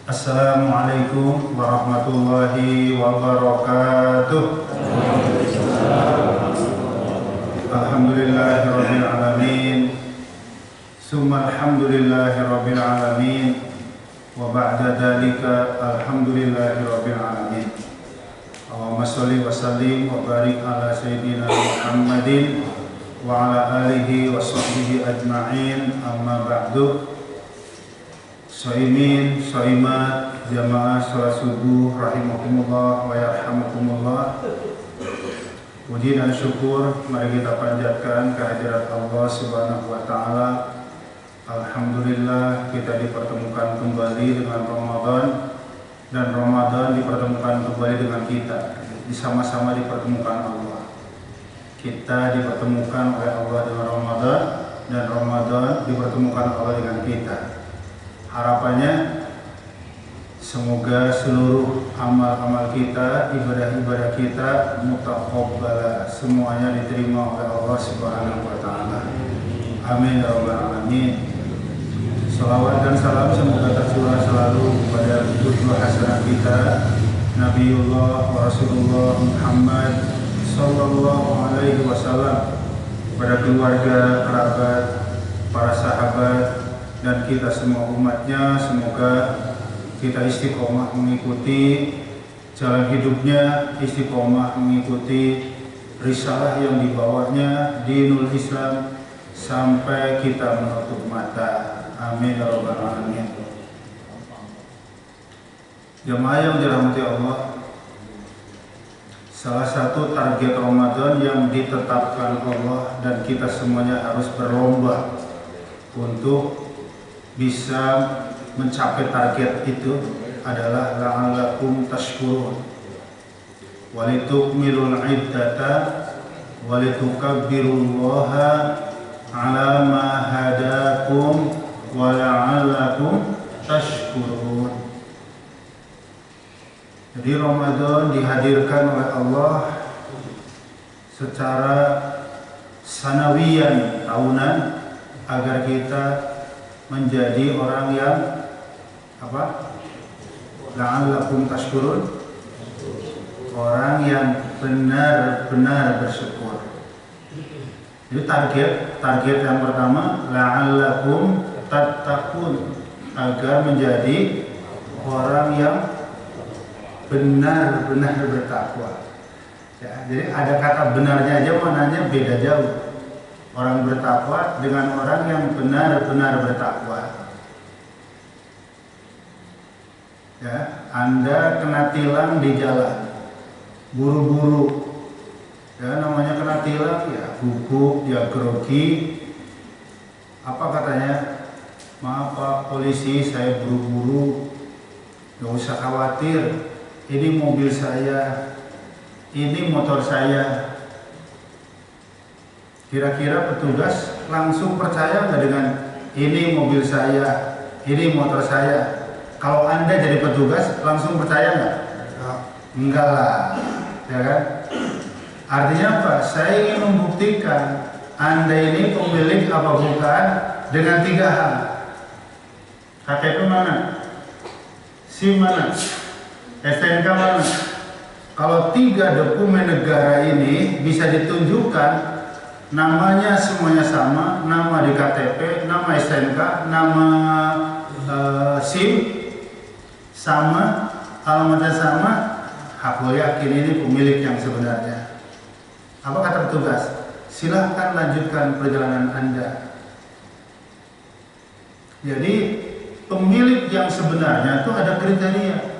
Assalamualaikum warahmatullahi wabarakatuh. Alhamdulillahirabbil alamin. Summa alhamdulillahirabbil alamin. Wa ba'da dzalika alhamdulillahirabbil alamin. Allahumma shalli wa sallim wa barik ala sayyidina Muhammadin wa ala alihi wa sahbihi ajma'in. Amma ba'du. Shaimin, shaimat, jamaah sholat subuh rahimakumullah wa yarhamukumullah. Puji dan syukur mari kita panjatkan kehadirat Allah Subhanahu wa taala. Alhamdulillah kita dipertemukan kembali dengan Ramadan, dan Ramadan dipertemukan kembali dengan kita. Sama-sama dipertemukan Allah. Kita dipertemukan oleh Allah dengan Ramadan, dan Ramadan dipertemukan Allah dengan kita. Harapannya semoga seluruh amal-amal kita, ibadah-ibadah kita mutaqabbala, semuanya diterima oleh Allah Subhanahu wa taala. Amin ya rabbal alamin. Salawat dan salam semoga tercurah selalu kepada uswah hasanah kita Nabiullah wa Rasulullah Muhammad sallallahu alaihi wasallam, kepada keluarga, kerabat, para sahabat, dan kita semua umatnya. Semoga kita istiqomah mengikuti jalan hidupnya, istiqomah mengikuti risalah yang dibawanya, dinul Islam, sampai kita menutup mata. Amin ya rabbal alamin. Jemaah yang dirahmati Allah, salah satu target Ramadan yang ditetapkan Allah dan kita semuanya harus berlomba untuk bisa mencapai target itu adalah la'allakum tashkurun walitukmilul iddata walitukabbirullaha ala ma hadakum wa la'allakum tashkurun. Jadi Ramadan dihadirkan oleh Allah secara sanawiyan, tahunan, agar kita menjadi orang yang la'allakum tashkurun, orang yang benar-benar bersyukur. Jadi target yang pertama la'allakum tattaqun, agar menjadi orang yang benar-benar bertakwa. Ya, jadi ada kata benarnya aja, maknanya beda jauh. Orang bertakwa dengan orang yang benar-benar bertakwa. Ya, Anda kena tilang di jalan, buru-buru. Ya, namanya kena tilang, ya gugup, ya grogi. Apa katanya? Maaf Pak polisi, saya buru-buru. Gak usah khawatir. Ini mobil saya, ini motor saya. Kira-kira petugas langsung percaya nggak dengan ini mobil saya, ini motor saya? Kalau Anda jadi petugas langsung percaya nggak? Enggak lah, ya kan? Artinya apa? Saya ingin membuktikan Anda ini pemilik apa bukan dengan 3 hal. KTP mana? SIM mana? STNK mana? Kalau 3 dokumen negara ini bisa ditunjukkan, namanya semuanya sama, nama di KTP, nama STNK, nama SIM sama, alamatnya sama, aku yakin ini pemilik yang sebenarnya. Apa kata petugas? Silahkan lanjutkan perjalanan Anda. Jadi pemilik yang sebenarnya itu ada kriteria.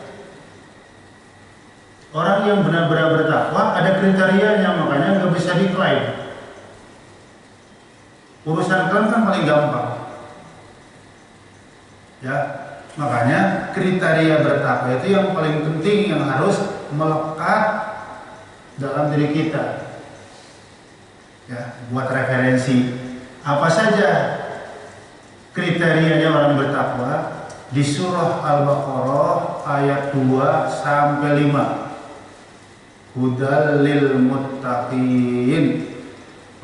Orang yang benar-benar bertakwa ada kriterianya, makanya nggak bisa diklaim. Urusan klaim kan paling gampang. Ya, makanya kriteria bertakwa itu yang paling penting, yang harus melekat dalam diri kita. Ya, buat referensi. Apa saja kriterianya orang bertakwa? Di surah Al-Baqarah ayat 2 sampai 5. Hudal lil muttaqin.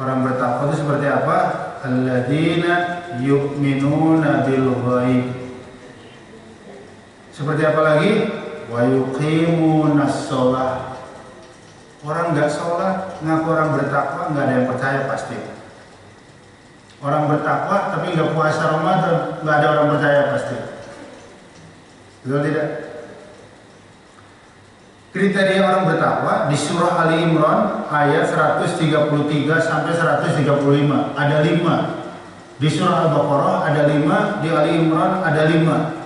Orang bertakwa itu seperti apa? Alladzina yu'minuna bil ghaib. Seperti apa lagi? Wa yuqimunas shalah. Orang nggak sholat, ngaku orang bertakwa, nggak ada yang percaya pasti. Orang bertakwa tapi nggak puasa Ramadan, nggak ada orang percaya pasti. Betul tidak? Kriteria orang bertakwa di surah Ali Imran ayat 133 sampai 135 ada 5. Di surah Al-Baqarah ada 5, di Ali Imran ada 5.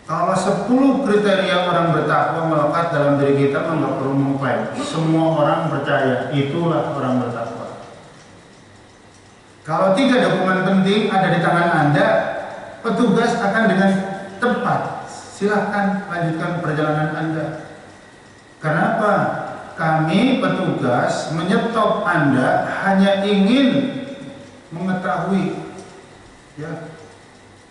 Kalau 10 kriteria orang bertakwa melekat dalam diri kita, nggak perlu mengklaim. Semua orang percaya itulah orang bertakwa. Kalau 3 dokumen penting ada di tangan Anda, petugas akan dengan tepat silahkan lanjutkan perjalanan Anda. Kenapa? Kami petugas menyetop Anda hanya ingin mengetahui ya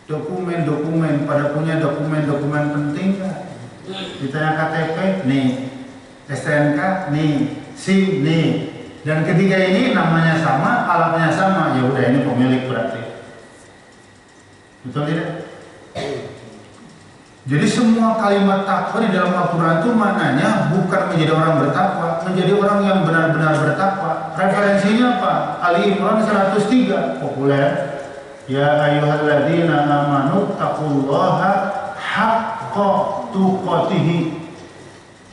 dokumen-dokumen, pada punya dokumen-dokumen penting nggak? Ditanya KTP, nih, STNK, nih, SIM, nih, dan ketiga ini namanya sama, alatnya sama, ya udah ini pemilik berarti. Betul tidak? Jadi semua kalimat takwa di dalam Al-Quran itu maknanya bukan menjadi orang bertakwa, menjadi orang yang benar-benar bertakwa. Referensinya apa? Ali Imran 103, populer. Ya ayyuhalladzina amanu taqullaha haqqa tuqatih.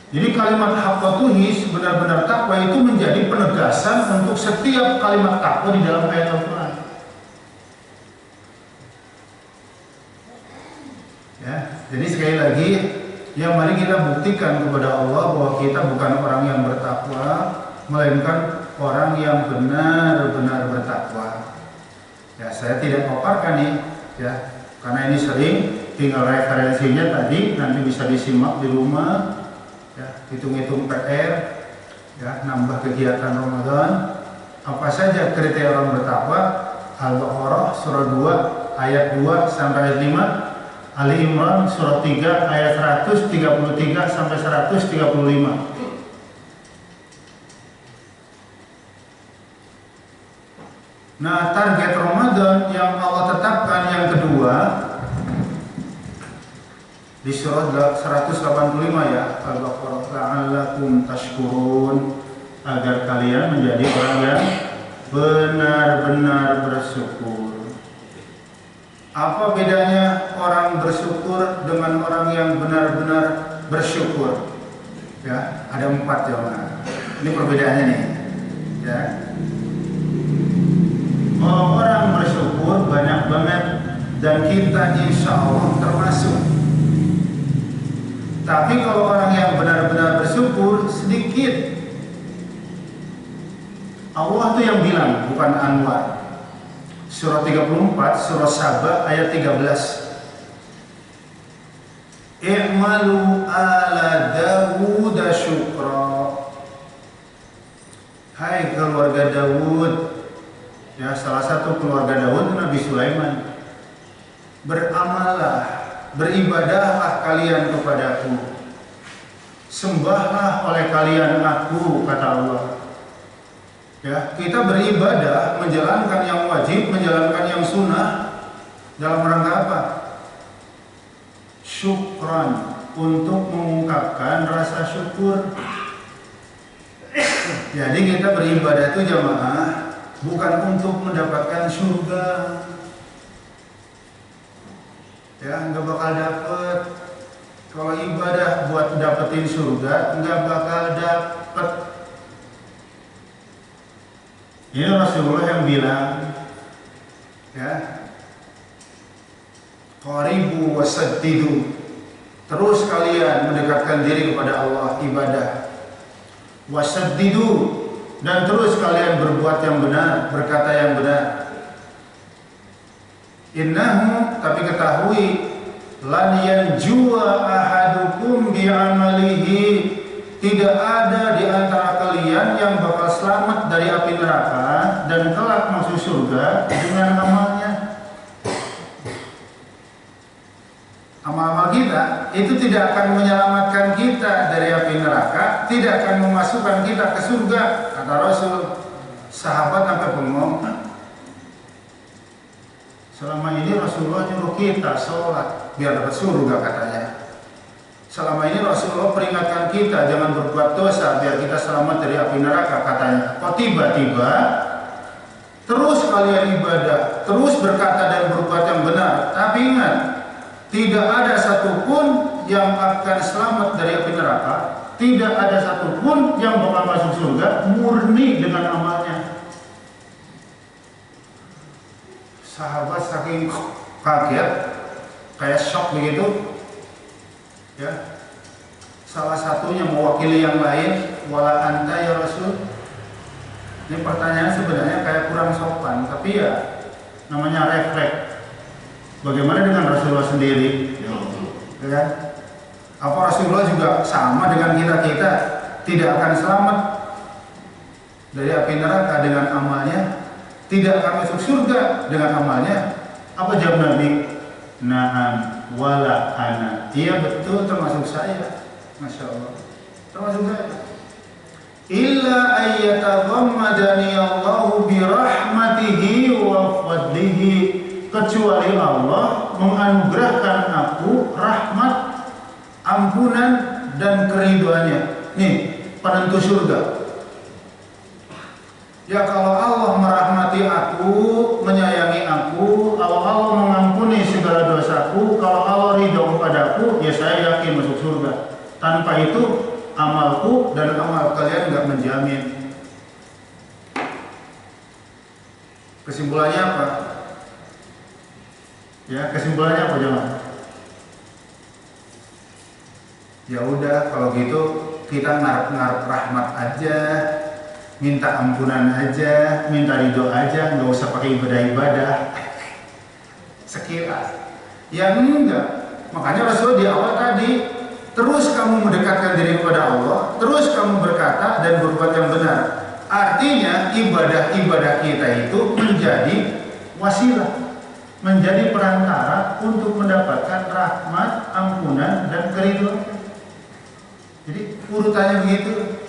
Jadi kalimat haqqa tuqatih benar-benar takwa itu menjadi penegasan untuk setiap kalimat takwa di dalam ayat Al-Quran. Ya, jadi sekali lagi ya mari kita buktikan kepada Allah bahwa kita bukan orang yang bertakwa, melainkan orang yang benar-benar bertakwa. Ya, saya tidak paparkan nih, ya, karena ini sering, tinggal referensinya tadi nanti bisa disimak di rumah, ya, hitung-hitung PR, ya, nambah kegiatan Ramadan. Apa saja kriteria orang bertakwa? Al-Baqarah surah 2 ayat 2 sampai ayat 5, Ali Imran surah 3 ayat 133 sampai 135. Nah, target Ramadan yang Allah tetapkan yang kedua di surah 185 ya, Al-Baqarah, la'allakum tashkurun, agar kalian menjadi orang yang benar-benar bersyukur. Apa bedanya orang bersyukur dengan orang yang benar-benar bersyukur? Ya, ada 4 jemaah. Ini perbedaannya nih. Ya. Orang bersyukur banyak banget dan kita insya Allah termasuk. Tapi kalau orang yang benar-benar bersyukur sedikit. Allah tuh yang bilang, bukan Anwar. Surah 34, surah Saba ayat 13. I'malu ala Dawud syukra. Hai keluarga Dawud. Ya, salah satu keluarga Daud Nabi Sulaiman. Beramallah, beribadahlah kalian kepadaku. Sembahlah oleh kalian aku, kata Allah. Ya, kita beribadah, menjalankan yang wajib, menjalankan yang sunnah dalam rangka apa? Syukran, untuk mengungkapkan rasa syukur. Jadi kita beribadah itu jamaah bukan untuk mendapatkan surga, ya, nggak bakal dapet. Kalau ibadah buat dapetin surga, nggak bakal dapet. Ini Rasulullah yang bilang, ya, qaribu wasaddidu, terus kalian mendekatkan diri kepada Allah, ibadah. Wasaddidu, dan terus kalian berbuat yang benar, berkata yang benar. Innahu, tapi ketahui, lan yanjua ahadukum bi'amalihi, tidak ada di antara kalian yang bakal selamat dari api neraka dan kelak masuk surga dengan amalnya. Amal-amal kita itu tidak akan menyelamatkan kita dari api neraka, tidak akan memasukkan kita ke surga, kata Rasul. Sahabat sampai bengong. Selama ini Rasulullah nyuruh kita sholat biar dapat surga katanya. Selama ini Rasulullah peringatkan kita jangan berbuat dosa biar kita selamat dari api neraka katanya. Kok tiba-tiba terus kalian ibadah, terus berkata dan berbuat yang benar. Tapi ingat, tidak ada satupun yang akan selamat dari api neraka. Tidak ada satupun yang bakal masuk surga murni dengan amalnya. Sahabat saking kaget, kayak shock begitu. Ya, salah satunya mewakili yang lain, wala anta ya Rasul. Ini pertanyaan sebenarnya kayak kurang sopan, tapi ya namanya refleks. Bagaimana dengan Rasulullah sendiri? Ya kan? Apa Rasulullah juga sama dengan kita tidak akan selamat dari api neraka dengan amalnya, tidak akan masuk surga dengan amalnya? Apa jawab Nabi? Na'am wala ana. Iya betul, termasuk saya. Masya Allah, termasuk saya. Illa ayyataghammadani Allahu birahmatihi wa fadlihi. Kecuali Allah menganugerahkan aku rahmat, ampunan dan keriduannya. Nih penentu surga. Ya kalau Allah merahmati aku, menyayangi aku, kalau Allah mengampuni segala dosaku, kalau Allah ridho kepadaku, ya saya yakin masuk surga. Tanpa itu amalku dan amal kalian nggak menjamin. Kesimpulannya apa? Ya kesimpulannya apa jangan? Ya udah kalau gitu kita ngarep-ngarep rahmat aja. Minta ampunan aja, minta ridho aja, nggak usah pakai ibadah-ibadah. Sekilas, ya enggak. Makanya Rasul di awal tadi, terus kamu mendekatkan diri kepada Allah, terus kamu berkata dan berbuat yang benar. Artinya ibadah-ibadah kita itu menjadi wasilah, menjadi perantara untuk mendapatkan rahmat, ampunan dan keridhaan. Jadi urutannya begitu.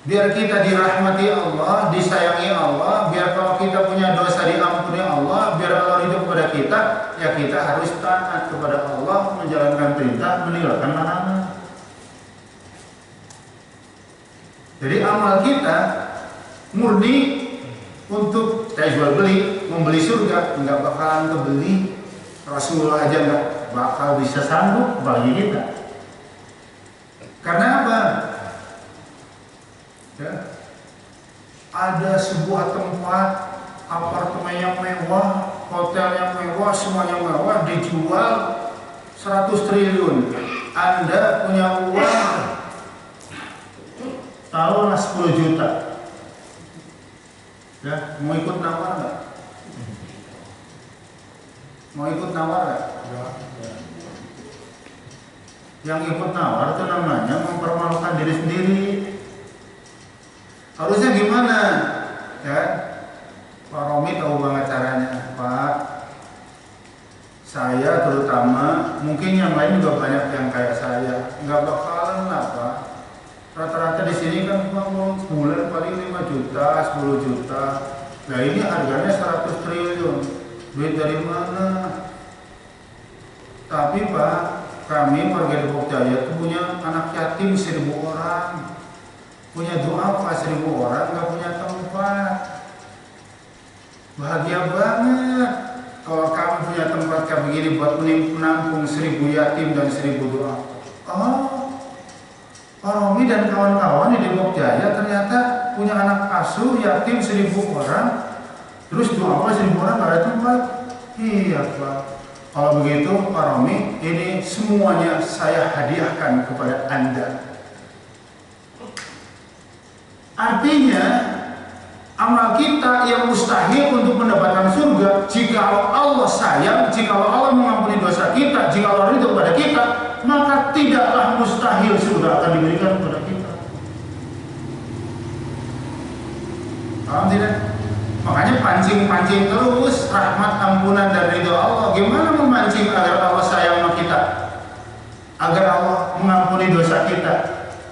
Biar kita dirahmati Allah, disayangi Allah, biar kalau kita punya dosa diampuni Allah, biar Allah ridho kepada kita, ya kita harus taat kepada Allah, menjalankan perintah, meninggalkan larangan. Jadi amal kita murni untuk kita jual beli, membeli surga, nggak bakalan kebeli. Rasulullah aja nggak bakal bisa sanggup bagi kita. Karena apa? Ya, ada sebuah tempat apartemen yang mewah, hotel yang mewah, semuanya mewah, dijual 100 triliun. Anda punya uang taruhlah 10 juta. Ya, mau ikut nawar nggak? Mau ikut nawar nggak? Yang ikut nawar itu namanya mempermalukan diri sendiri. Harusnya gimana? Ya, Pak Romi tahu banget caranya, Pak. Saya terutama, mungkin yang lain juga banyak yang kayak saya, nggak bakalan lah, Pak. Rata-rata di sini kan uang bulan paling 5 juta, 10 juta. Nah ini harganya 100 triliun. Duit dari mana? Tapi Pak, kami warga Depok Jaya itu punya anak yatim 1000 orang. Punya doa apa 1000 orang, nggak punya tempat. Bahagia banget kalau kamu punya tempat kayak begini buat menampung 1000 yatim dan 1000 doa. Oh, Pak Romi dan kawan-kawan di Depok Jaya ternyata punya anak asuh yatim 1000 orang. Terus doa apa 1000 orang nggak ada tempat? Iya Pak. Kalau begitu Pak Romi, ini semuanya saya hadiahkan kepada Anda. Artinya amal kita yang mustahil untuk mendapatkan surga, jika Allah sayang, jika Allah mengampuni dosa kita, jika Allah ridho kepada kita, maka tidaklah mustahil surga akan diberikan kepada kita. Paham tidak? Makanya pancing-pancing terus rahmat, ampunan dan ridho Allah. Gimana memancing agar Allah sayang sama kita, agar Allah mengampuni dosa kita,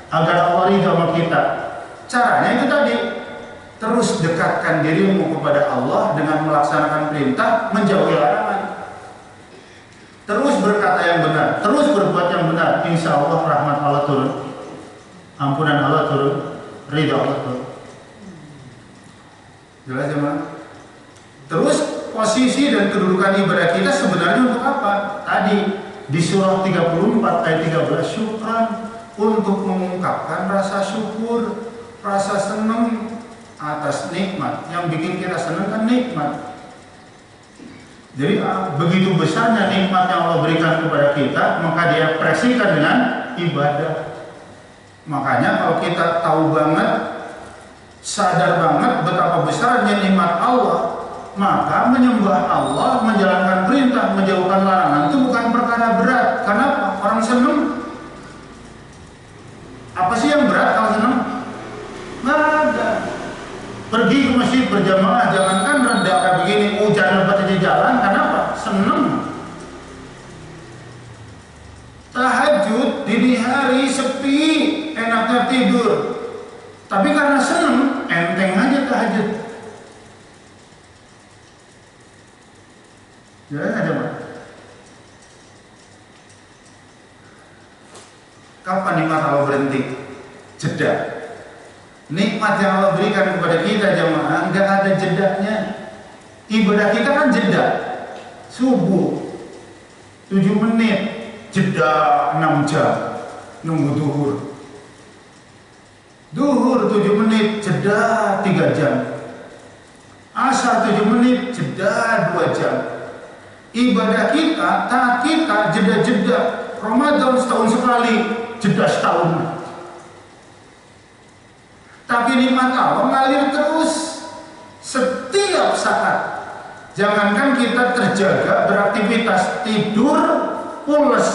agar Allah ridho sama kita? Caranya itu tadi, terus dekatkan dirimu kepada Allah dengan melaksanakan perintah, menjauhi larangan. terus berkata yang benar, terus berbuat yang benar, insya Allah rahmat Allah turun, ampunan Allah turun, ridha Allah turun. Jelas ya, Mas? Terus posisi dan kedudukan ibadah kita sebenarnya untuk apa? Tadi di surah 34 ayat 13, syukran, untuk mengungkapkan rasa syukur, rasa senang atas nikmat. Yang bikin kita senang kan nikmat. Jadi begitu besarnya nikmat yang Allah berikan kepada kita, maka dia ekspresikan dengan ibadah. Makanya kalau kita tahu banget, sadar banget betapa besarnya nikmat Allah, maka menyembah Allah, menjalankan perintah, menjauhkan larangan itu bukan perkara berat. Karena orang senang. Apa sih yang berat kalau senang? Nggak ada. Pergi ke masjid berjamaah, jangankan reda kayak begini, hujan lebat aja jalan, kenapa? Senang. Tahajud dini hari sepi, enaknya tidur. Tapi karena senang, enteng aja tahajud. Jangan ada, Pak. Kapan nikmat Allah berhenti? Jeda. Nikmat yang Allah berikan kepada kita jamaah nggak ada jedanya. Ibadah kita kan jeda. Subuh 7 menit, jeda 6 jam nunggu duhur. Duhur 7 menit, jeda 3 jam. Asar 7 menit, jeda 2 jam. Ibadah kita, taat kita, jeda-jeda. Ramadan setahun sekali, jeda setahun. Tapi nikmat Allah ngalir terus setiap saat. Jangankan kita terjaga beraktivitas, tidur pules,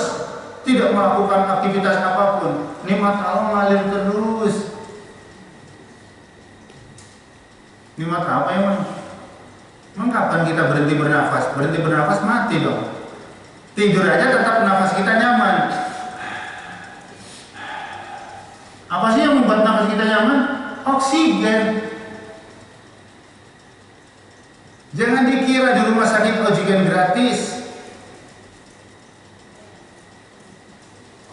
tidak melakukan aktivitas apapun, nikmat Allah ngalir terus. Nikmat apa emang? Emang kapan kita berhenti bernafas? Berhenti bernafas mati dong. Tidur aja tetap nafas kita nyaman. Apa sih yang membuat nafas kita nyaman? Oksigen. Jangan dikira di rumah sakit oksigen gratis.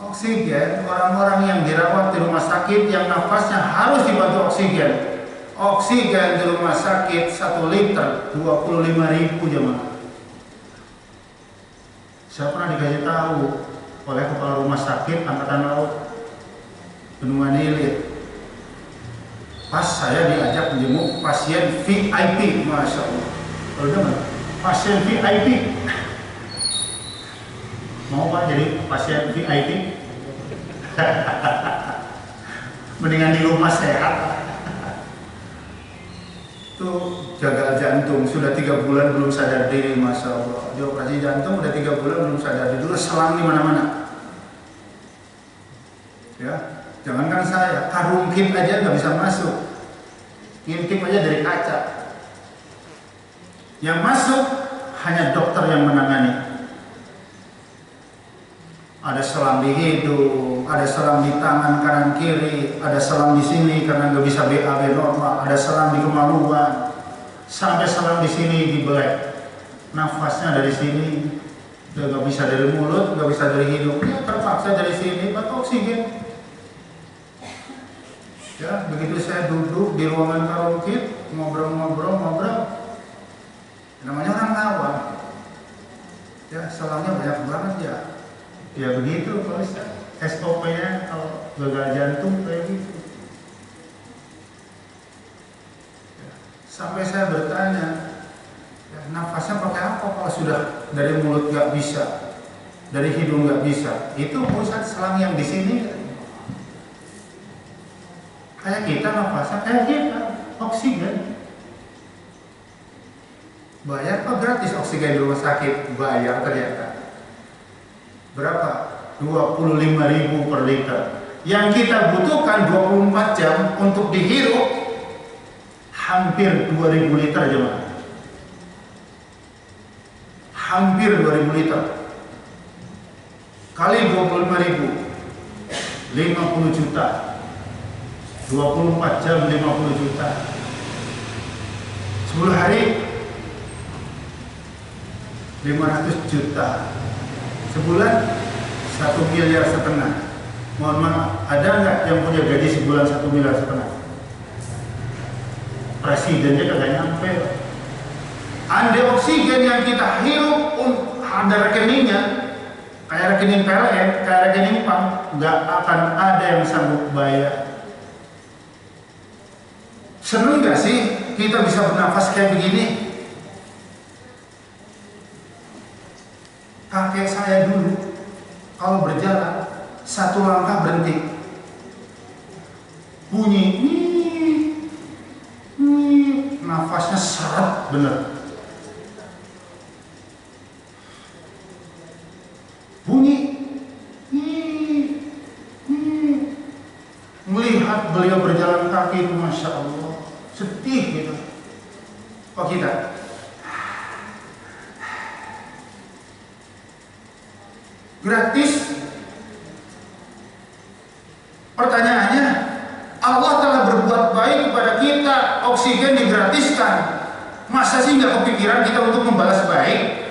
Oksigen, orang-orang yang dirawat di rumah sakit yang nafasnya harus dibantu oksigen. Oksigen di rumah sakit 1 liter 25.000 jemaah. Saya pernah dikasih tahu oleh kepala rumah sakit Angkatan Laut Bendungan Hilir. Pas saya diajak menjenguk pasien VIP, masya Allah. Kalau dengar pasien VIP, mau Pak jadi pasien VIP? Mendingan di rumah sehat. Tuh gagal jantung sudah 3 bulan belum sadar diri, masya Allah. Dia operasi jantung udah 3 bulan belum sadar diri, dulu selang di mana-mana. Ya, jangankan saya, karung kit aja nggak bisa masuk. Ngintip aja dari kaca. Yang masuk hanya dokter yang menangani. Ada selang di hidung, ada selang di tangan kanan kiri, ada selang di sini karena nggak bisa BAB normal, ada selang di kemaluan, sampai selang di sini di belek. Nafasnya dari sini, nggak bisa dari mulut, nggak bisa dari hidung, ya terpaksa dari sini, buat oksigen. Ya, begitu saya duduk di ruangan karungkit, ngobrol, namanya orang awam. Ya, selangnya banyak banget ya. Ya begitu Pak Ustaz. SOP-nya kalau gagal jantung kayak gitu. Ya, sampai saya bertanya, ya, nafasnya pakai apa kalau sudah dari mulut nggak bisa, dari hidung nggak bisa? Itu Pak Ustaz, selang yang di sini. Kayak kita nafasnya, kayak kita oksigen. Bayar apa gratis oksigen di rumah sakit? Bayar ternyata. Berapa? 25.000 per liter. Yang kita butuhkan 24 jam untuk dihirup hampir 2.000 liter jemaah. Hampir 2.000 liter. Kali 25.000, 50 juta. 24 jam 50 juta. 10 hari 500 juta. Sebulan 1,5 miliar. Mohon maaf, ada nggak yang punya gaji sebulan 1,5 miliar? Presidennya kagak nyampe. Andai oksigen yang kita hirup ada rekeningnya, kayak rekening PLN, kayak rekening PAM, nggak akan ada yang sanggup bayar. Seneng nggak sih kita bisa bernafas kayak begini? Kakek saya dulu kalau berjalan 1 langkah berhenti, bunyi nafasnya seret bener, bunyi melihat beliau berjalan kaki itu Masya Allah sedih gitu. Kok kita gratis? Pertanyaannya, Allah telah berbuat baik kepada kita, oksigen digratiskan. Masa sih nggak kepikiran kita untuk membalas baik?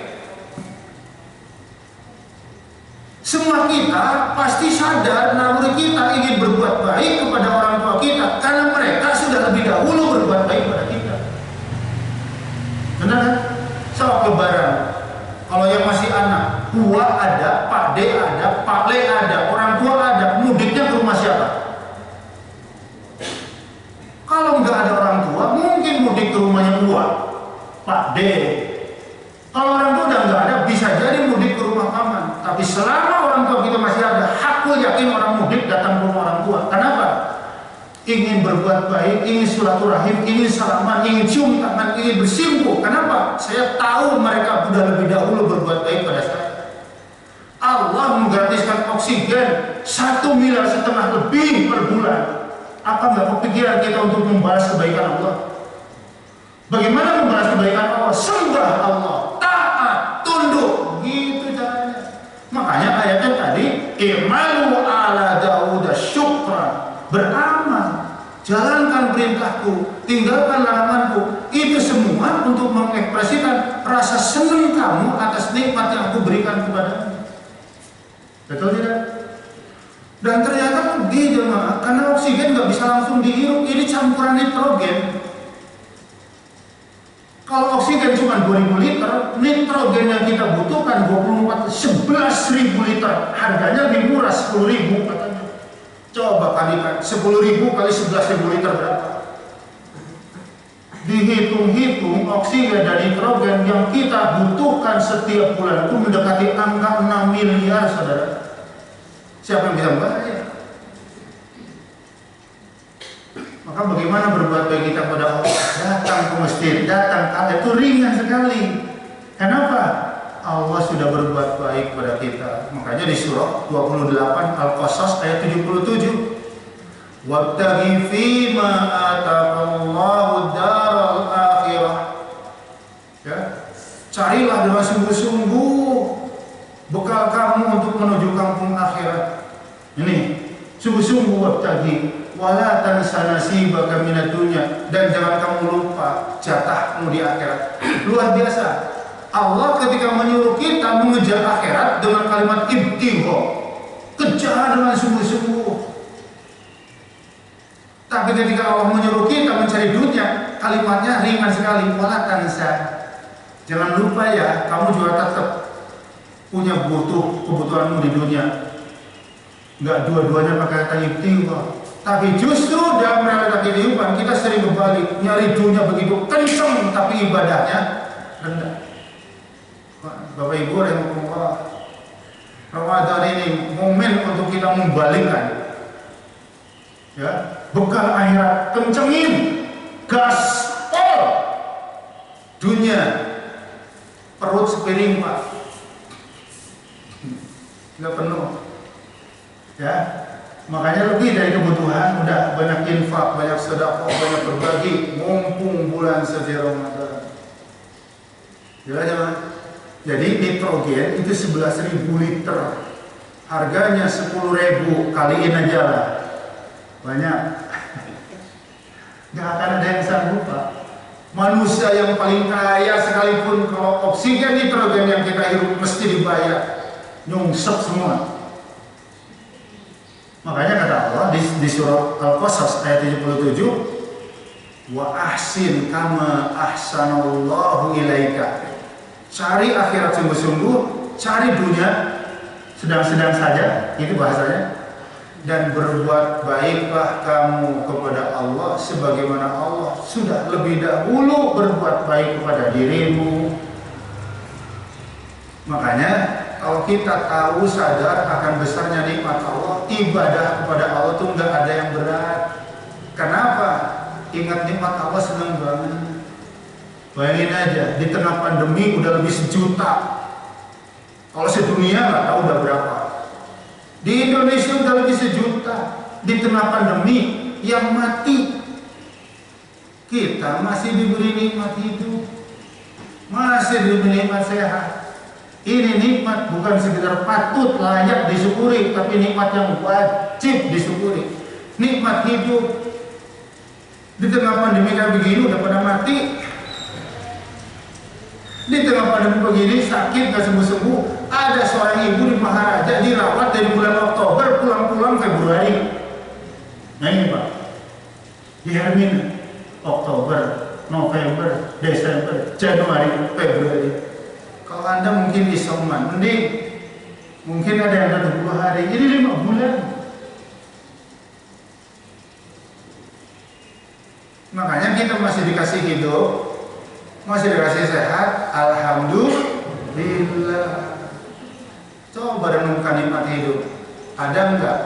Semua kita pasti sadar naluri kita ingin berbuat baik kepada orang tua kita karena mereka sudah lebih dahulu berbuat baik kepada kita. Benar kan? Soal lebaran, kalau yang masih anak, buah ada, Pak D ada, Pak Le ada, orang tua ada, mudiknya ke rumah siapa? Kalau nggak ada orang tua, mungkin mudik ke rumahnya buah, Pak D. Kalau orang tua udah nggak ada, bisa jadi mudik ke rumah paman. Tapi selama orang tua kita masih ada, hakul yakin orang mudik datang ke rumah orang tua. Kenapa? Ingin berbuat baik, ingin silaturahim, ingin salaman, ingin cium tangan, ingin bersimpuh. Kenapa? Saya tahu mereka sudah lebih dahulu berbuat baik pada saya. Allah menggratiskan oksigen 1,5 miliar lebih per bulan. Apa nggak kepikiran kita untuk membalas kebaikan Allah? Bagaimana membalas kebaikan Allah? Sembah Allah, taat, tunduk, gitu caranya. Makanya ayatnya tadi, i'malu ala Daud syukran, beramal, jalankan perintahku, tinggalkan laranganku. Itu semua untuk mengekspresikan rasa senang kamu atas nikmat yang aku berikan kepadamu. Betul tidak? Dan ternyata di jemaah, karena oksigen nggak bisa langsung dihirup, ini campuran nitrogen. Kalau oksigen cuma 2.000 liter, nitrogen yang kita butuhkan 11.000 liter. Harganya lebih murah, 10.000 katanya. Coba kalikan 10.000 kali 11.000 liter berapa? Dihitung-hitung oksigen dan nitrogen yang kita butuhkan setiap bulan itu mendekati angka 6 miliar, saudara. Siapa yang bisa membayar? Maka bagaimana berbuat baik kita kepada Allah? Datang ke masjid, datang ke itu ringan sekali. Kenapa? Allah sudah berbuat baik kepada kita. Makanya di surah 28 Al-Qasas ayat 77, wabtaghi fima ataqallahu daral akhirah. Ya, carilah dengan sungguh-sungguh bekal kamu untuk menuju kampung akhirat. Ini sungguh-sungguh wabtaghi wala tansa nasibaka minad dunya, dan jangan kamu lupa jatahmu di akhirat. Luar biasa. Allah ketika menyuruh kita mengejar akhirat dengan kalimat ibtigha, kejar dengan sungguh-sungguh. Tapi ketika Allah menyuruh kita mencari dunia, kalimatnya ringan sekali, wala tansa. Jangan lupa ya, kamu juga tetap punya kebutuhanmu di dunia. Enggak dua-duanya pakai kata ibtigha. Tapi justru dalam realita kehidupan kita sering berbalik, nyari dunia begitu kenceng tapi ibadahnya rendah. Bapak Ibu rahimahullah, Ramadan ini momen untuk kita membalikkan, ya, bekal akhirat kencengin, gaspol, dunia perut sepiring Pak, nggak penuh, ya. Makanya lebih dari kebutuhan, udah banyak infak, banyak sedekah, banyak berbagi, mumpung bulan suci Ramadan. Jelas ya, Mas? Jadi nitrogen itu 11.000 liter, harganya 10.000, kaliin aja lah, banyak. Gak akan ada yang sanggup Pak. Manusia yang paling kaya sekalipun kalau oksigen nitrogen yang kita hirup mesti dibayar. nyungsep semua. Makanya kata Allah di surah Al-Qasas ayat 77, wa ahsin kama ahsanallahu ilaika. Cari akhirat sungguh-sungguh, cari dunia sedang-sedang saja, itu bahasanya. Dan berbuat baiklah kamu kepada Allah sebagaimana Allah sudah lebih dahulu berbuat baik kepada dirimu. Makanya kalau kita tahu sadar akan besarnya nikmat Allah, ibadah kepada Allah itu nggak ada yang berat. Kenapa? Ingat nikmat Allah senang banget. Bayangin aja, di tengah pandemi udah lebih 1 juta. Kalau sedunia nggak tahu udah berapa. Di Indonesia udah lebih 1 juta. Di tengah pandemi yang mati, kita masih diberi nikmat hidup, masih diberi nikmat sehat. Ini nikmat bukan sekedar patut layak disyukuri, tapi nikmat yang wajib disyukuri. Nikmat hidup. Di tengah pandemi kayak begini udah pada mati. Di tengah pandemi begini sakit gak sembuh-sembuh. Ada seorang ibu di Maharaja dirawat dari bulan Oktober pulang-pulang Februari. Nah ini Pak, di Hermina Oktober, November, Desember, Januari, Februari. Kalau Anda mungkin isoman, mungkin ada yang 20 hari, ini 5 bulan. Makanya kita masih dikasih hidup, masih dikasih sehat, alhamdulillah. Coba renungkan nikmat hidup. Ada enggak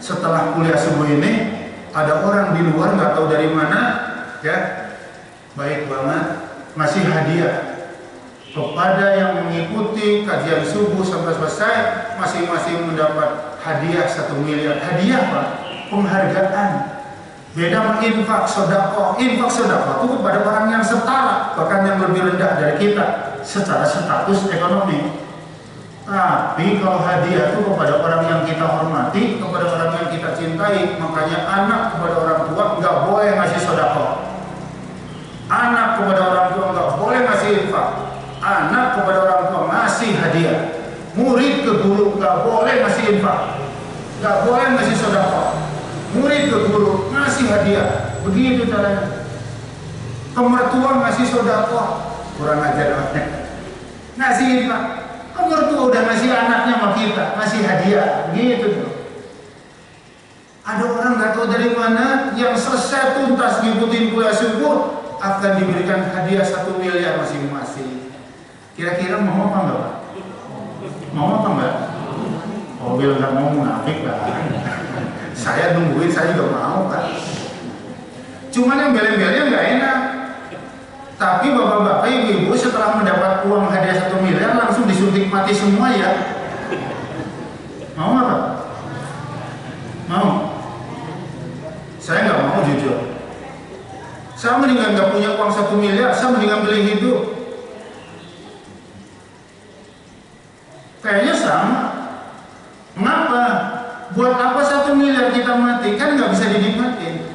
setelah kuliah subuh ini ada orang di luar nggak tahu dari mana, ya baik banget masih hadiah kepada yang mengikuti kajian subuh sampai selesai, masing-masing mendapat hadiah 1 miliar. Hadiah Pak, penghargaan. Beda sama infak sedekah. Infak sedekah itu kepada orang yang setara, bahkan yang lebih rendah dari kita secara status ekonomi. Tapi kalau hadiah itu kepada orang yang kita hormati, kepada orang yang kita cintai. Makanya anak kepada orang tua nggak boleh ngasih sedekah. Anak kepada orang tua nggak boleh ngasih infak. Anak kepada orang tua ngasih hadiah. Murid ke guru nggak boleh ngasih infak, nggak boleh ngasih sedekah. Murid ke guru ngasih hadiah, begitu caranya. Pemertua ngasih sedekah, kurang ajar banget. Ngasih infak. Pemertua udah ngasih anaknya sama kita, ngasih hadiah, begitu tuh. Ada orang nggak tahu dari mana yang selesai tuntas ngikutin kuliah subuh akan diberikan hadiah 1 miliar masing-masing. Kira-kira mau apa enggak Pak? Mau apa enggak? Oh bilang nggak mau, munafik Pak. Saya nungguin, saya juga mau Pak. Cuman yang beli-belinya nggak enak. Tapi bapak-bapak, ibu-ibu setelah mendapat uang hadiah 1 miliar langsung disuntik mati semua ya. Mau nggak Pak? Mau? Saya nggak mau jujur. Saya mendingan nggak punya uang 1 miliar, saya mendingan beli hidup. Kayaknya sama. Mengapa? Buat apa 1 miliar kita mati? Kan nggak bisa dinikmatin.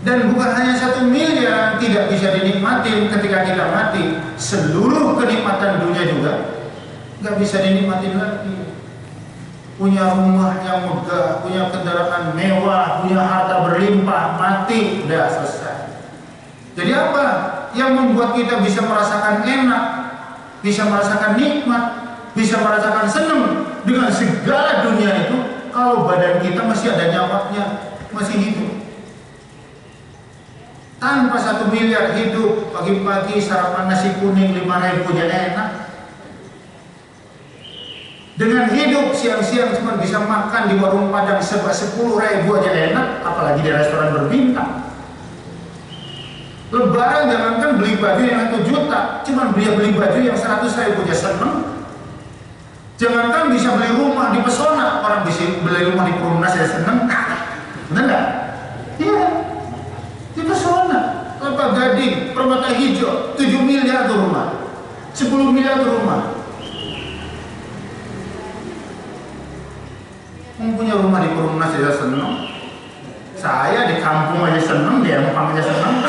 Dan bukan hanya 1 miliar tidak bisa dinikmatin ketika kita mati, seluruh kenikmatan dunia juga nggak bisa dinikmatin lagi. Punya rumah yang megah, punya kendaraan mewah, punya harta berlimpah, mati, udah selesai. Jadi apa yang membuat kita bisa merasakan enak, bisa merasakan nikmat, bisa merasakan senang dengan segala dunia itu kalau badan kita masih ada nyawanya, masih hidup? Tanpa 1 miliar hidup, pagi-pagi sarapan nasi kuning 5.000 aja enak. Dengan hidup siang-siang cuma bisa makan di warung Padang 10.000 aja enak, apalagi di restoran berbintang. Lebaran jangankan beli baju yang 1 juta, cuma beli baju yang 100.000 aja seneng. Jangankan bisa beli rumah di Pesona, orang bisa beli rumah di Perumnas ya seneng. Bener nggak? Iya. Di Pesona, Kelapa Gading, Permata Hijau, 7 miliar tuh rumah, 10 miliar tuh rumah. Mempunyai rumah di Perumnas aja seneng. Saya di kampung aja seneng, di Empang aja seneng.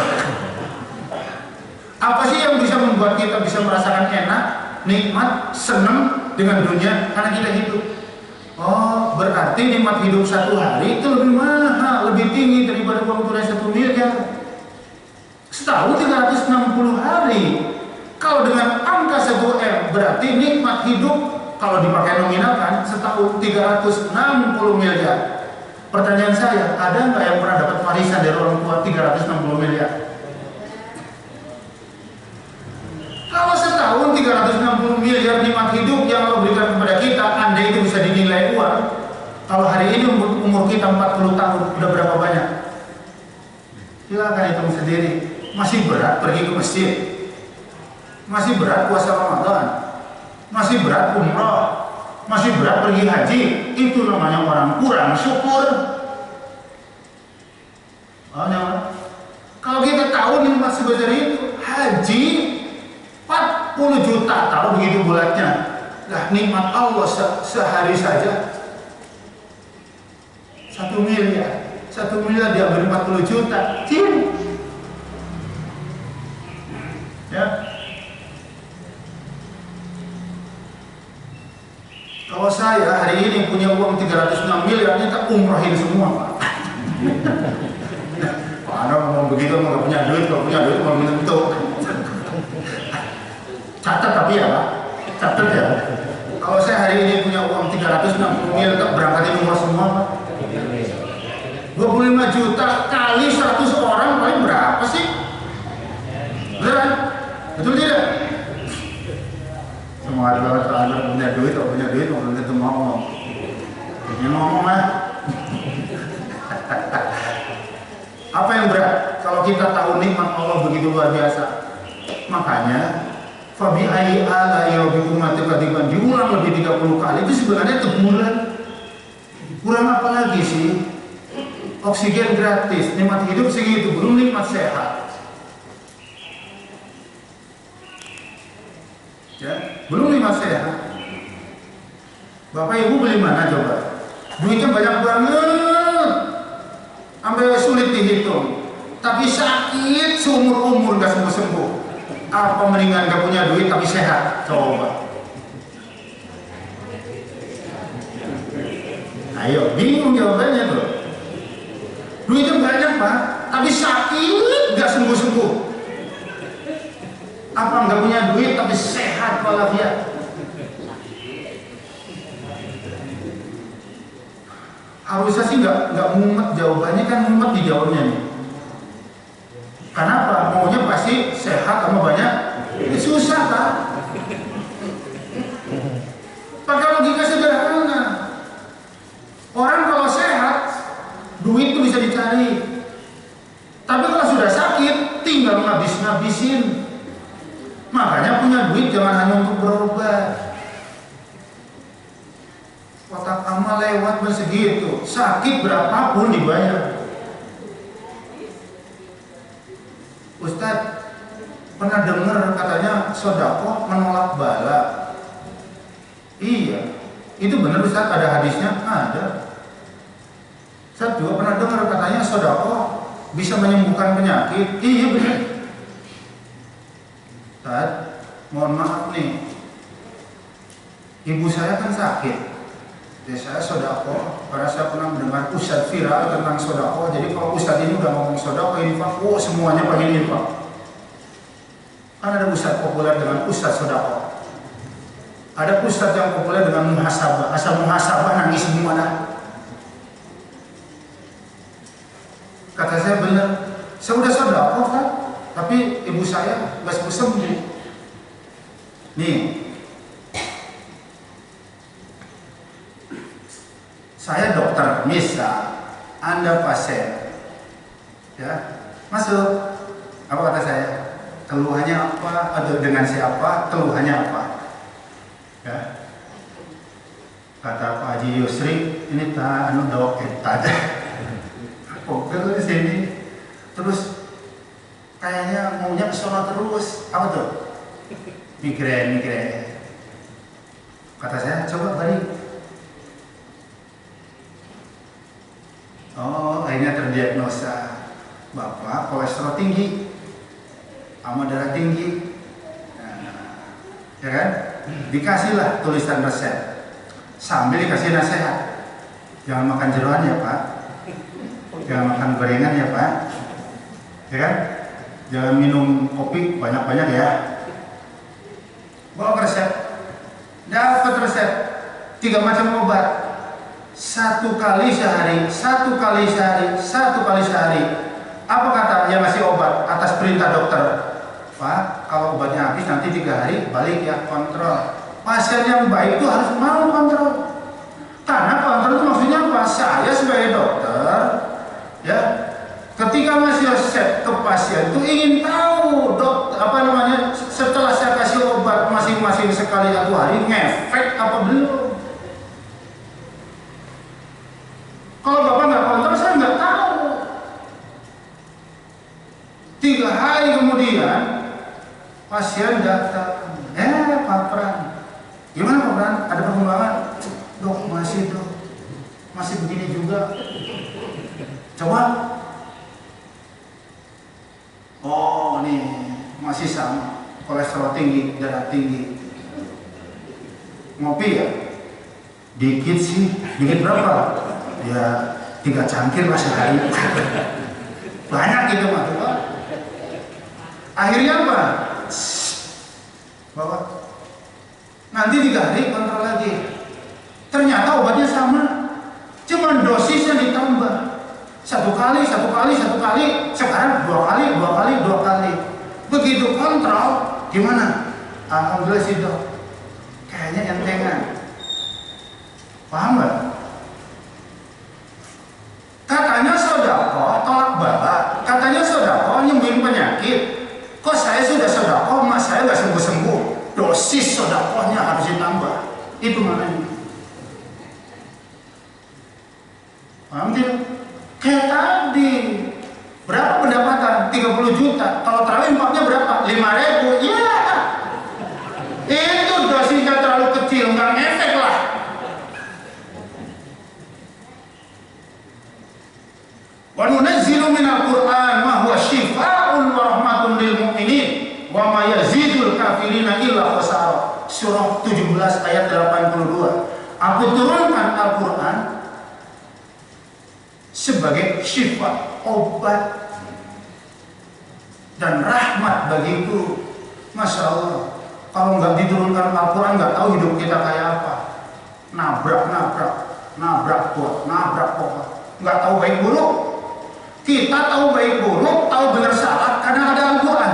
Apa sih yang bisa membuat kita bisa merasakan enak, nikmat, seneng dengan dunia karena kita hidup. Oh, berarti nikmat hidup satu hari itu lebih mahal, lebih tinggi daripada uang tunai 1 miliar. Setahun 360 hari. Kalau dengan angka 1M berarti nikmat hidup kalau dipakai nominal kan setahun 360 miliar. Pertanyaan saya, ada nggak yang pernah dapat warisan dari orang tua 360 miliar? Kalau setahun 360 miliar nikmat hidup yang Allah berikan kepada kita, andai itu bisa dinilai uang. Kalau hari ini umur kita 40 tahun, udah berapa banyak? Silakan hitung sendiri. Masih berat pergi ke masjid, masih berat puasa Ramadan, masih berat umrah, masih berat pergi haji. Itu namanya orang kurang syukur. Kalau kita tahu nikmat sebesar itu, haji 40 juta, tahu begitu bulatnya. Lah nikmat Allah sehari saja 1 miliar. 1 miliar diambil 40 juta. Ya. Kalau saya hari ini punya uang 306 miliar, kita umrohin semua, Pak. Pak Anda mau begitu, mau nggak punya duit, kalau punya duit mau menentu. Catat tapi ya, Pak. Catat ya. Kalau saya hari ini punya uang 360 miliar, kita berangkatin umroh semua, Pak. 25 juta kali 100 orang paling berapa sih? Beneran? Betul tidak? Semua ada punya duit, kalau punya duit mau tentu ngomong. Ini ngomong lah. Apa yang berat? Kalau kita tahu nikmat Allah begitu luar biasa. Makanya Fabi ayyi ala'i rabbikuma tukadziban diulang lebih 30 kali. Itu sebenarnya teguran. Kurang apa lagi sih? Oksigen gratis, nikmat hidup segitu, belum nikmat sehat. Ya, belum nikmat sehat. Bapak Ibu beli mana coba? Duitnya banyak banget, sampai sulit dihitung. Tapi sakit seumur umur gak sembuh-sembuh. Apa mendingan gak punya duit tapi sehat? Coba. Ayo, bingung jawabannya tuh. Duitnya banyak Pak, tapi sakit gak sembuh-sembuh. Apa nggak punya duit tapi sehat walafiat? Harusnya sih nggak mumet jawabannya, kan mumet dijawabnya nih. Kenapa? Maunya pasti sehat sama banyak. Ini susah Pak. Pakai logika sederhana. Orang kalau sehat, duit itu bisa dicari. Tapi kalau sudah sakit, tinggal ngabis-ngabisin. Makanya punya duit jangan hanya untuk berobat. Kotak amal lewat segitu, sakit berapapun dibayar. Ustadz pernah dengar katanya sodako menolak bala. Iya, itu benar Ustadz, ada hadisnya? Ada. Ustadz juga pernah dengar katanya sodako bisa menyembuhkan penyakit. Iya benar. Ustadz, mohon maaf nih, ibu saya kan sakit. Jadi saya sodako, karena saya pernah mendengar ustadz viral tentang sodako. Jadi kalau ustadz ini udah ngomong sodako, infak, semuanya pengen infak. Kan ada ustadz populer dengan ustadz sodako. Ada ustadz yang populer dengan muhasabah. Asal muhasabah nangis semua dah. Kata saya benar, saya udah sodako kan, tapi ibu saya nggak sembuh. Nih, saya dokter, misal Anda pasien, ya masuk. Apa kata saya? Keluhannya apa? Atau dengan siapa? Keluhannya apa? Ya. Kata Pak Haji Yusri, ini tak anu dok tadi. Pokoknya di sini, terus kayaknya maunya kesana terus. Apa tuh? Migrain. Kata saya, coba balik. Oh, akhirnya terdiagnosa Bapak kolesterol tinggi sama darah tinggi. Nah, ya kan? Dikasihlah tulisan resep sambil dikasih nasihat. Jangan makan jeroan ya Pak, jangan makan gorengan ya Pak, ya kan? Jangan minum kopi banyak-banyak ya. Bawa resep, dapat resep 3 macam obat, 1 kali sehari, 1 kali sehari, 1 kali sehari. Apa kata yang ngasih obat atas perintah dokter? Pak, kalau obatnya habis nanti 3 hari balik ya, kontrol. Pasien yang baik itu harus mau kontrol. Karena kontrol itu maksudnya apa? Saya sebagai dokter, ya, ketika ngasih resep ke pasien itu ingin tahu setelah saya kasih obat masing-masing sekali 1 hari ngefek apa belum. Kalau Bapak nggak kontrol, saya nggak tahu. 3 hari kemudian pasien datang, Pak Pran, gimana Pak Pran? Ada perkembangan? Dok, masih begini juga. Coba. Oh, nih masih sama, kolesterol tinggi, darah tinggi. Ngopi ya? Dikit sih, dikit berapa? Ya 3 cangkir lah sehari. Banyak gitu Pak. Akhirnya apa? Bapak, nanti 3 hari kontrol lagi. Ternyata obatnya sama, cuman dosisnya ditambah. 1 kali, sekarang 2 kali. Begitu kontrol, gimana? Alhamdulillah sih dok, kayaknya entengan. Paham nggak? Katanya sodako tolak bala, katanya sodako nyembuhin penyakit. Kok saya sudah sodako, mas saya nggak sembuh-sembuh. Dosis sodakohnya harus ditambah. Itu maknanya. Paham tidak? Kayak tadi, berapa pendapatan? 30 juta. Kalau terawih impaknya berapa? 5.000. Ya, itu dosisnya terlalu kecil, nggak ngefek lah. Wa nunazzilu minal Qur'an ma huwa syifaa'un wa rahmatun lil mu'minin wa ma yazidul kafirina illa khasara. Surah 17 ayat 82. Aku turunkan Al-Qur'an sebagai syifa, obat dan rahmat bagiku. Masya Allah, kalau nggak diturunkan Al-Quran nggak tahu hidup kita kayak apa. Nabrak pohon, nggak tahu baik buruk. Kita tahu baik buruk, tahu benar salah karena ada Al-Quran.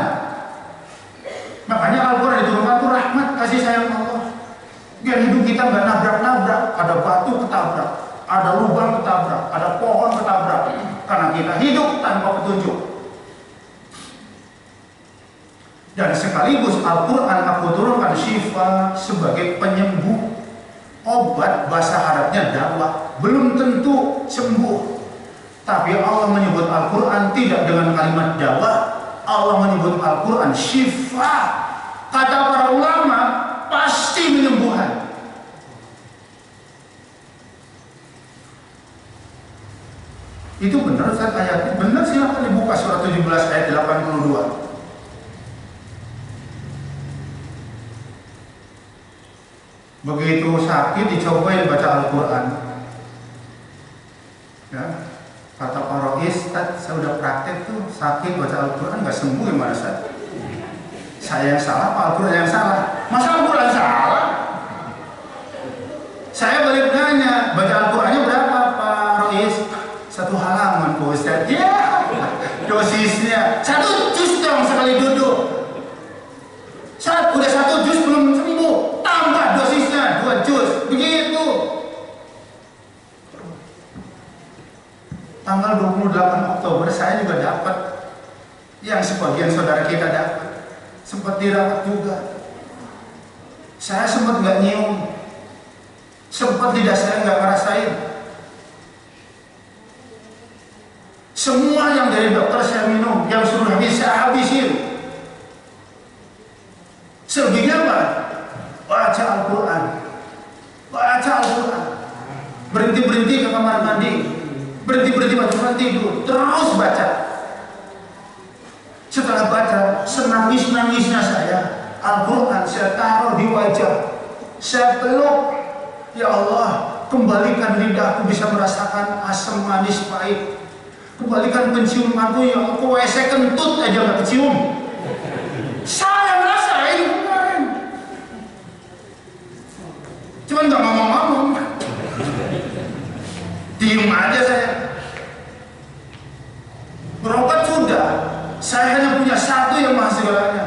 Makanya Al-Quran diturunkan itu rahmat, kasih sayang Allah. Biar hidup kita nggak nabrak-nabrak, ada batu ketabrak, ada lubang ketabrak, ada pohon ketabrak, karena kita hidup tanpa petunjuk. Dan sekaligus Al-Quran aku turunkan syifa sebagai penyembuh, obat, bahasa Arabnya dawa, belum tentu sembuh. Tapi Allah menyebut Al-Quran tidak dengan kalimat dawa, Allah menyebut Al-Quran syifa. Kata para ulama pasti menyembuhan. Itu benar Ustaz ayatnya? Benar, silahkan dibuka surah 17 ayat 82. Begitu sakit dicobain baca Al-Quran, ya, kata Pak Rois, saya udah praktek tuh sakit baca Al-Quran nggak sembuh, gimana Ustaz? Saya yang salah, Pak Al-Quran yang salah? Masa Al-Quran salah? Saya balik nanya, baca Al-Qurannya berapa Pak Rois? 1 halaman Pak Ustaz. Ya, dosisnya 1 juz dong sekali duduk. Udah 1 juz belum sembuh, tambah dosisnya 2 juz, begitu. Tanggal 28 Oktober saya juga dapat, yang sebagian saudara kita dapat, sempat dirawat juga. Saya sempat nggak nyium, sempat lidah saya nggak ngerasain. Semua yang dari dokter saya minum, yang suruh habis saya habisin. Selebihnya apa? Baca Al-Quran, baca Al-Quran. Berhenti-berhenti ke kamar mandi, berhenti-berhenti waktu tidur, terus baca. Setelah baca, senangis-nangisnya saya, Al-Quran saya taruh di wajah. saya peluk. Ya Allah, kembalikan lidahku bisa merasakan asam, manis, pahit. Kembalikan penciumanku, ya Allah, WC kentut aja gak kecium. Saya ngerasain kemarin. Cuman gak ngomong-ngomong. Diem aja saya. Berobat sudah. Saya hanya punya satu yang maha segalanya.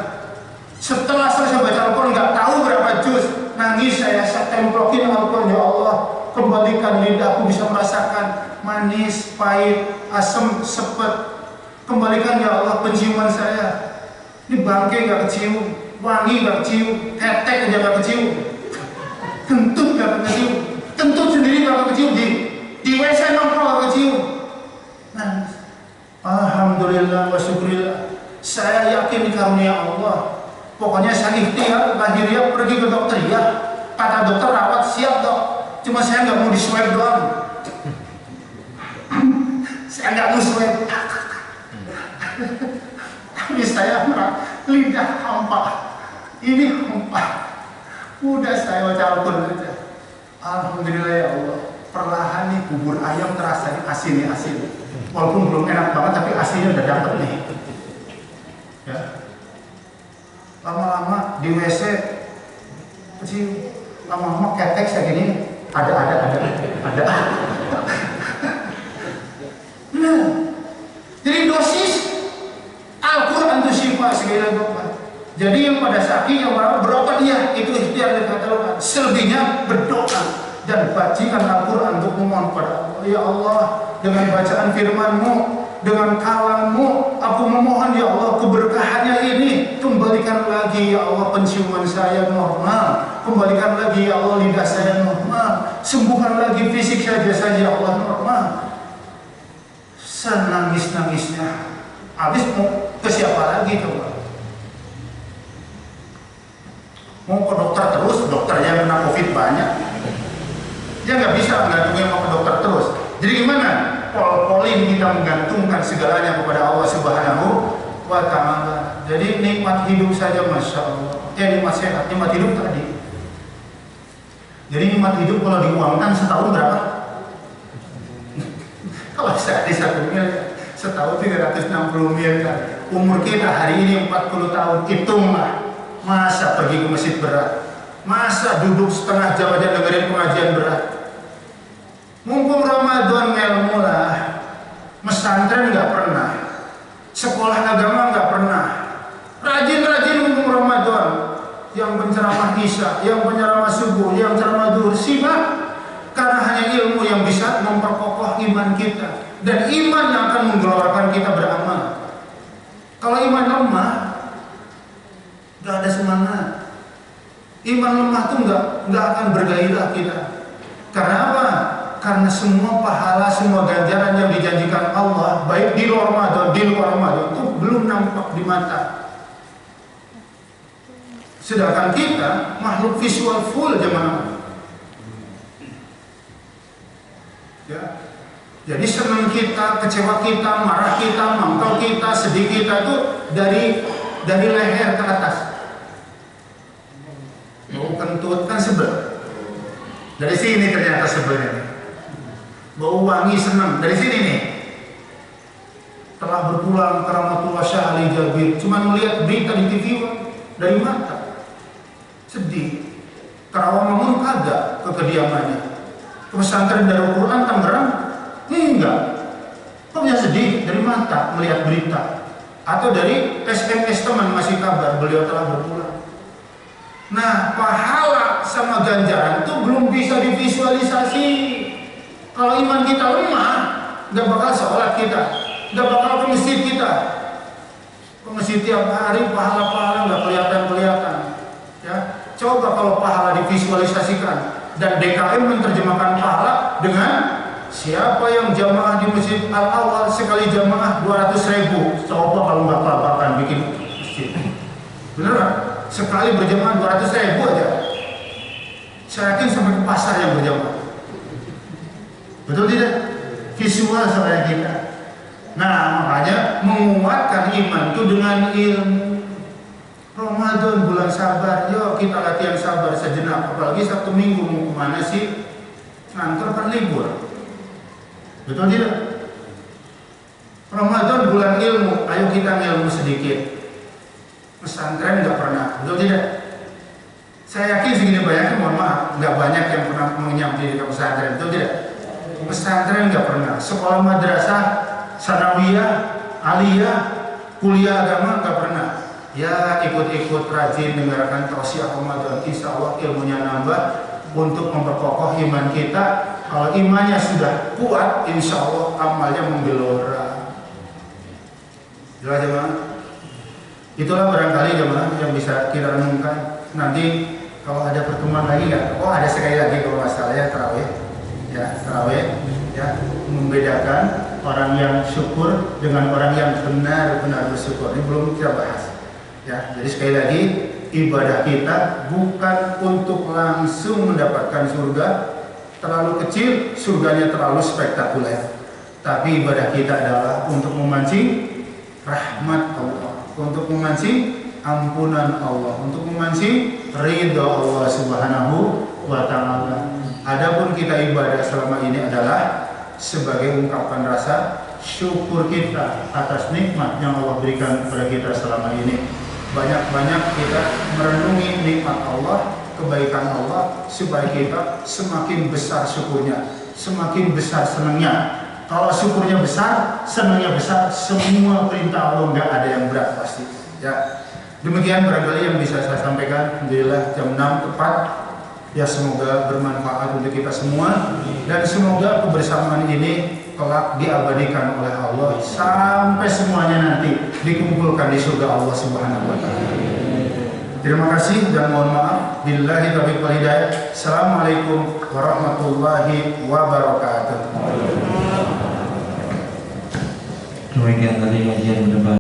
Setelah selesai baca Al-Quran, gak tahu berapa juz, nangis saya templokin Al-Quran. Ya Allah, kembalikan lidahku bisa merasakan manis, pahit, asam, sepet. Kembalikan ya Allah penciuman saya. Ini bangkai gak kecium, wangi gak kecium, ketek aja gak kecium, kentut gak kecium, kentut sendiri gak kecium, di WC nongkrong gak kecium. Nah, alhamdulillah wa syukurillah, saya yakin karunia Allah. Pokoknya saya ikhtiar lahiriah pergi ke dokter ya. Kata dokter rawat siap dok. Cuma saya nggak mau di swab doang. Saya nggak mau swab. Tapi saya lidah hampa. Ini hampa. Udah saya baca Al-Quran aja. Alhamdulillah ya Allah. Perlahan nih bubur ayam terasa asin. Walaupun belum enak banget tapi asinnya udah dapet nih. Ya. Lama-lama di WC kecil, lama-lama ketek saya gini, ada. Nah, jadi dosis Al-Quran itu syifa sekali lagi. Jadi yang pada sakit yang berobat ya itu ikhtiar dari kata Allah. Selebihnya berdoa dan bacakan Al-Quran untuk memohon pada Allah. Ya Allah, dengan bacaan firman-Mu, dengan kalammu, aku memohon ya Allah keberkahannya ini. Kembalikan lagi ya Allah penciuman saya normal. Kembalikan lagi ya Allah lidah saya normal. Sembuhkan lagi fisik saja ya Allah normal. Senangis-nangisnya. Habis mau ke siapa lagi coba? Mau ke dokter terus, dokternya yang kena COVID banyak. Dia nggak bisa menggantungnya mau ke dokter terus. Jadi gimana? Pol-polin kita menggantungkan segalanya kepada Allah Subhanahu wa Ta'ala. Jadi nikmat hidup saja Masya Allah. Nikmat sehat, nikmat hidup tadi. Jadi nikmat hidup kalau diuangkan setahun berapa? Kalau saya di 1 miliar, setahun 360 miliar. Umur kita hari ini 40 tahun, hitunglah. Masa pergi ke masjid berat? Masa duduk setengah jam aja dengerin pengajian berat? Mumpung Ramadan ilmu lah. Pesantren nggak pernah, sekolah agama nggak pernah. Rajin-rajin mumpung Ramadan. Yang penceramah isya, yang penceramah subuh, yang ceramah duhur, simak. Karena hanya ilmu yang bisa memperkokoh iman kita. Dan iman yang akan menggelorakan kita beramal. Kalau iman lemah, nggak ada semangat. Iman lemah tuh nggak akan bergairah kita. Karena apa? Karena semua pahala, semua ganjaran yang dijanjikan Allah, baik di Ramadan, di luar Ramadan, itu belum nampak di mata. Sedangkan kita makhluk visual full jemaah. Ya. Jadi senang kita, kecewa kita, marah kita, mangkal kita, sedih kita itu dari leher ke atas. Bau kentut kan sebel. Dari sini ternyata sebelnya. Bau wangi senang dari sini nih. Telah berpulang ke Rahmatullah Syah Ali Jabir. Cuma melihat berita di TV dari mata. Sedih. Karawamangun kagak ke kediamannya. Ke pesantren Darul Quran Tangerang enggak. Kok bisa sedih dari mata melihat berita atau dari SMS teman masih kabar beliau telah berpulang. Nah, pahala sama ganjaran itu belum bisa divisualisasi. Kalau iman kita lemah, nggak bakal sholat kita, nggak bakal ke masjid kita. Ke masjid tiap hari pahala-pahala nggak kelihatan. Ya, coba kalau pahala divisualisasikan dan DKM menerjemahkan pahala dengan siapa yang jamaah di masjid Al-Awwal sekali jamaah 200.000. Coba kalau nggak kelabakan bikin masjid, beneran? Sekali berjamaah 200.000 aja. Saya yakin sampai ke pasar yang berjamaah. Betul tidak? Visual sama kita. Nah, makanya menguatkan iman itu dengan ilmu. Ramadan bulan sabar, yuk kita latihan sabar sejenak. Apalagi Sabtu Minggu mau kemana sih? Ngantor kan libur. Betul tidak? Ramadan bulan ilmu, ayo kita ngilmu sedikit. Pesantren nggak pernah, betul tidak? Saya yakin segini banyaknya, mohon maaf, nggak banyak yang pernah menyampaikan ke pesantren, betul tidak? Pesantren nggak pernah, sekolah madrasah, sanawiyah, aliyah, kuliah agama nggak pernah. Ya ikut-ikut rajin dengarkan tausiah Ramadan, insya Allah ilmunya nambah untuk memperkokoh iman kita. Kalau imannya sudah kuat, insya Allah amalnya menggelora. Jelas jemaah? Itulah barangkali jemaah yang bisa kita renungkan. Nanti kalau ada pertemuan lagi nggak? Oh ada sekali lagi kalau masalah ya tarawih, ya membedakan orang yang syukur dengan orang yang benar-benar bersyukur. Ini belum kita bahas. Ya, jadi sekali lagi ibadah kita bukan untuk langsung mendapatkan surga, terlalu kecil, surganya terlalu spektakuler. Tapi ibadah kita adalah untuk memancing rahmat Allah, untuk memancing ampunan Allah, untuk memancing ridha Allah Subhanahu wa Ta'ala. Adapun kita ibadah selama ini adalah sebagai ungkapan rasa syukur kita atas nikmat yang Allah berikan kepada kita selama ini. Banyak-banyak kita merenungi nikmat Allah, kebaikan Allah, supaya kita semakin besar syukurnya, semakin besar senangnya. Kalau syukurnya besar, senangnya besar, semua perintah Allah nggak ada yang berat pasti. Ya, demikian barangkali yang bisa saya sampaikan. Alhamdulillah jam 6 tepat. Ya semoga bermanfaat untuk kita semua dan semoga kebersamaan ini kelak diabadikan oleh Allah sampai semuanya nanti dikumpulkan di surga Allah Subhanahu wa Ta'ala. Terima kasih dan mohon maaf. Billahi taufiq wal hidayah. Assalamualaikum warahmatullahi wabarakatuh. Demikian tadi kajian berdebat.